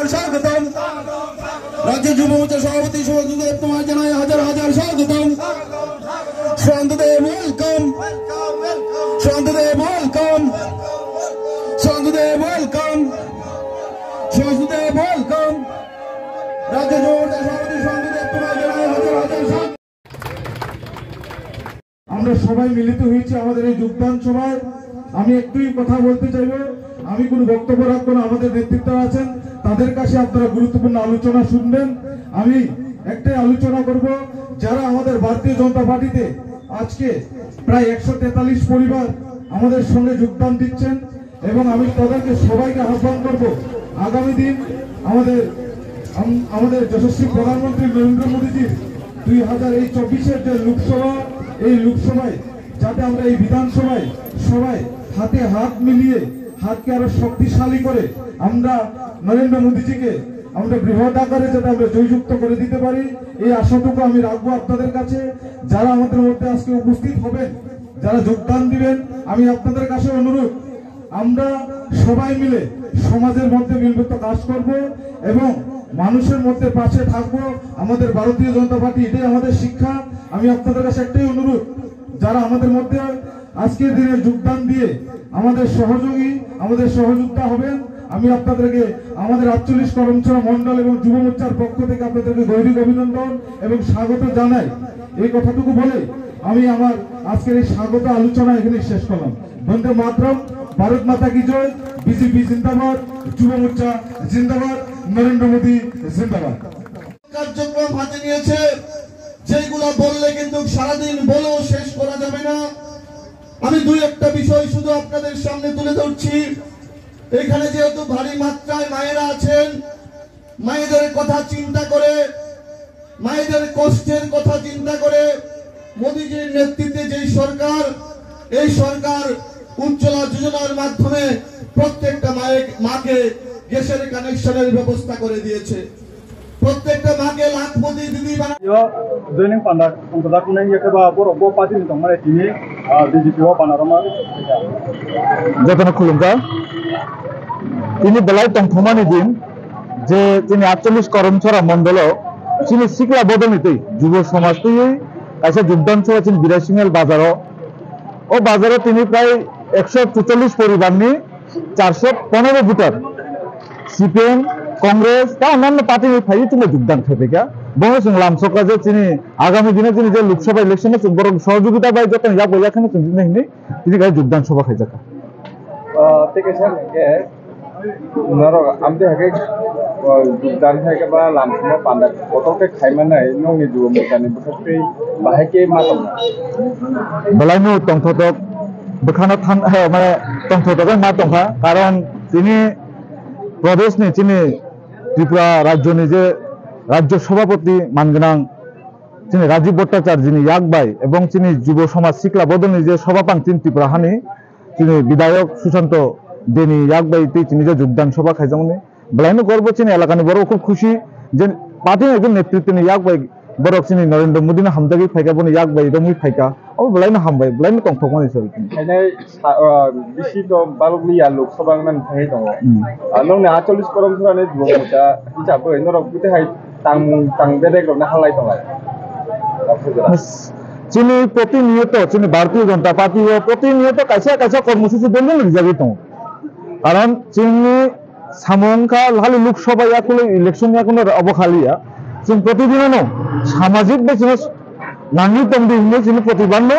হাজার স্বাগতম। রাজ্য যুব মোর্চা সভাপতি সুভাষদেব তোমার জানাই হাজার হাজার স্বাগতম। শান্তদেব ওয়েলকাম, শান্তদেব ওয়েলকাম, শান্তদেব ওয়েলকাম, শান্তদেব ওয়েলকাম। রাজ্য যুব মোর্চা সভাপতি শান্তদেব তোমার জানাই হাজার হাজার স্বাগতম। আমরা সবাই মিলিত হয়েছি আমাদের এই যোগদান সভায়। আমি একটুই কথা বলতে চাইব, আমি কোনো বক্তব্য রাখবো না, আমাদের নেতৃত্ব আছেন তাদের কাছে আপনারা গুরুত্বপূর্ণ আলোচনা শুনবেন। আমি একটাই আলোচনা করব, যারা আমাদের ভারতীয় জনতা পার্টিতে আজকে প্রায় 143 পরিবার আমাদের সঙ্গে যোগদান দিচ্ছেন এবং আমি তাদেরকে সবাইকে আহ্বান করব আগামী দিন আমাদের যশস্বী প্রধানমন্ত্রী নরেন্দ্র মোদীজির 2024-এর যে লোকসভা, এই লোকসভায় যাতে আমরা এই বিধানসভায় সবাই হাতে হাত মিলিয়ে হাতকে আরো শক্তিশালী করে আমরা নরেন্দ্র মোদীজিকে আমরা বৃহৎ আকারে যাতে আমরা জয়যুক্ত করে দিতে পারি, এই আশাটুকু আমি রাখবো আপনাদের কাছে। যারা আমাদের মধ্যে আজকে উপস্থিত হবেন, যারা যোগদান দিবেন, আমি আপনাদের কাছে অনুরোধ, আমরা সবাই মিলে সমাজের মধ্যে মিলবদ্ধ কাজ করব এবং মানুষের মধ্যে পাশে থাকবো। আমাদের ভারতীয় জনতা পার্টি, এটাই আমাদের শিক্ষা। আমি আপনাদের কাছে একটাই অনুরোধ, যারা আমাদের মধ্যে আজকের দিনে যোগদান দিয়ে আমাদের সহযোগী, আমাদের সহযোগিতা হবেন, আমি আপনাদেরকে আমাদের 48 করমছড়া মন্ডল এবং যুব মোর্চার পক্ষ থেকে আপনাদেরকে গভীর অভিনন্দন এবং স্বাগত জানাই। এই কথাটুকু বলে আমি আমার আজকের এই স্বাগত আলোচনা এখানে শেষ করলাম। বন্দে মাতরম, ভারত মাতা কি জয়, বিজেপি জিন্দাবাদ, যুব মোর্চা জিন্দাবাদ, নরেন্দ্র মোদী জিন্দাবাদ। কার্যক্রম হাতে নিয়েছে, যেগুলো বললে কিন্তু সারাদিন বলেও শেষ করা যাবে না। আমি দুই একটা বিষয় শুধু আপনাদের সামনে তুলে ধরছি। এখানে যেহেতু ভারী মাত্রায় মায়েরা আছেন, মায়েদের কথা চিন্তা করে, মায়েদের কষ্টের কথা চিন্তা করে মোদীজির নেতৃত্বে যে সরকার, এই সরকার উজ্জ্বলা যোজনার মাধ্যমে প্রত্যেকটা মাকে গ্যাসের কানেকশনের ব্যবস্থা করে দিয়েছে। প্রত্যেকটা মাকে লাখপতি দিদি দৈনিক পান্ডা সম্প্রদায় বরফ পাতি মানে তিনি বিজেপি পানারমা যতন খুলুঙ্কা তিনি বেলায় টংথমানি দিন যে তিনি 48 করমছড়া মন্ডল তিনি সিকলা বদলিতেই যুব সমাজ তুই কাছে যোগদান ছিল 82 বাজার ও বাজারে তিনি প্রায় 144 পরিবার নিয়ে 415 ভোটার সিপিএম কংগ্রেস তা অন্যান্য পার্টি ফাইয়ে তিনি যোগদান খেতে গা বঙ্গ লাম সরকার যে তিনি আগামী দিনে তিনি যে লোকসভা ইলেকশনে বড় সহযোগিতা পাই যখন যা বইয়াখানে তিনি গায়ে যোগদান সভা খাই যাকা আমতে হাকে যোগদান থাকে বা লামসুমা পান্ডা কতকে খাইমানাই নংনি যুব মোর্চানি বসে বাহাইকে মাতম বেলাইনো টংথটক বেখানা থান মানে টংথটকে মা টংখা কারণ তিনি প্রদেশনি তিনি ত্রিপুরা রাজ্যনি যে রাজ্য সভাপতি মানগোনাं তিনি রাজীব ভট্টাচার্য যিনি ইয়াকবাই এবং তিনি যুব সমাজ সিকলা বদলনি যে সভাপাং তিনি ত্রিপুরা হানি তিনি বিধায়ক সুশান্ত দেনি ইয়াকবাই তিনি যে যোগদান সভা খাইজামনি বেলাইনো গর্ব তিনি এলাকানি বড় খুব খুশি যে পার্টি একজন নেতৃত্ব ইয়াকবাই বড় তিনি নরেন্দ্র মোদী না হামদাগি ফাইকা বনি ইয়াকবাই রমুই ফাইকা ও বেলাইনো হামবাই বেলাইনো টংথকমানি সর বেশি তো বালুলিয়া লোকসভা নাম থাই দङ নংনে 48 করমছড়ানি যুব মোর্চা হিসাबै নরক গুতেहाय তাং বেদেগ্রনা হালাই দङ চিনি প্রতিনিয়ত চিনি ভারতীয় জনতা পার্টি প্রতিনিয়ত কাইসা কর্মসূচি দিলে রিজার্ভে দङ কারণ চিনি সামংখা হালি লোকসভা ইয়াকুল ইলেকশন ইয়াকুল অবখালিয়া जों प्रतिदिन सामाजिक बेसिस नांगि तंदि हिने जों प्रतिबान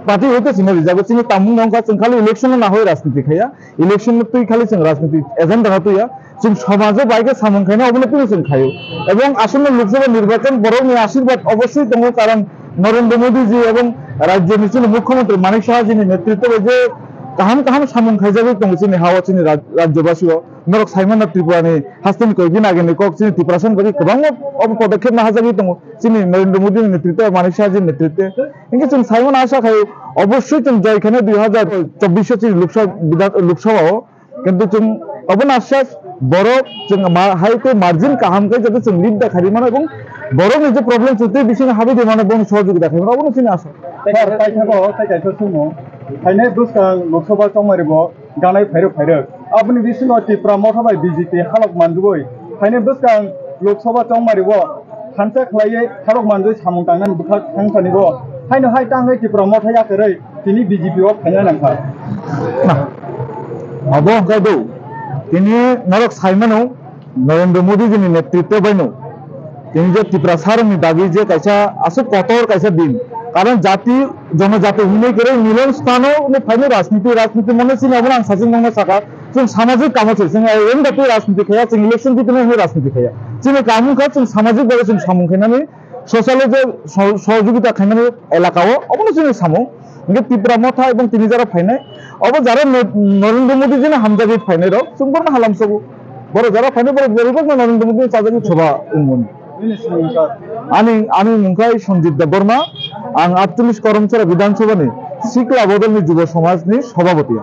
पार्टी होते जों रिजार्व जों तामुं नंका जों खाली इलेक्शन ना होय राजनीति खाया इलेक्शन तुई खाली जों राजनीति एजेंडा ना तुया जों समाज बाइके सामंखायना अबले जों खायो एवं आसन्न लोकसभा निर्वाचन बरनि आशीर्वाद अवश्य दङ कारण नरेंद्र मोदी जी एवं राज्यनि जों मुख्यमंत्री मानिक साहा जी नेतृत्वे जे गाहाम सामंखाय जाबो दङ जों हावा जों राज्यवासी नरक साइमान त्रिपुरानि हास्टेन कइबिन आगेनि कक जों त्रिपुरासन बायदि गोबां पदक्षेप नाजागि दङ जोंनि नरेंद्र मोदी नेतृत्व मानिक साहा जी नेतृत्व इनके जों साइमान आशा खायो अवश्य जों जयखाने 2024 जों लोकसभा किन्तु जों अबन आश्वास बड़ जों हाइके मार्जिन काहामके जाते जों लिड देखारि माने এবং বড় যে প্রবলেম চলতে বিশেষ হাবি দে মানে বন সহযোগিতা দেখাই মানে অবন চিনি আশা তাই থাকো তাই কাইছো সুমো খাইনে দুসকা লোকসভা চমারিব গানাय फाइरो আপনি বিষ্ণু ত্রিপুরা মথাবাই বিজেপি হালক মানজুবই फाइने बसकां लोकसभा चौमारिबो खानसे खलायै थारक मानजै सामुं तांनानै बुखा थांसानिबो फाइनो हाय तांगै त्रिपुरा मथा याखरै तिनि बीजेपी आव फाइना नांखा अब गाइदौ तिनि नरक साइमानो नरेंद्र मोदी जी नेतृत्व बैनो तिनि जे त्रिपुरा सारनि दागी जे कैसा आसो कठोर कैसा दिन कारण जाति जनजाति हुने करे मिलन स्थानो ने फाइनो राजनीति मने सिनाबो आं साजिं नंगा साका जों सामाजिक काम जों एम दाते राजनीति खाया जों इलेक्शन दिने हे राजनीति खाया जों काम खा जों सामाजिक बारे जों सामुं खायनानै ससाले जे सहयोगिता खायनानै एलाकाओ अबनो जों सामुं इनके त्रिपुरा मथा एवं तिनि जारा फाइनाय अब जारा नरेंद्र मोदी जी हामजाबि फाइनाय रक जों बरना हालाम सबो बर जारा फाइनाय बर बोरैबा नरेंद्र मोदी साजाबि सभा उमन आनी मुंखाय सन्जीब देबबर्मा आं 48 करमसारा विधानसभानि सिक्ला बदलनि युवा समाजनि सभापति।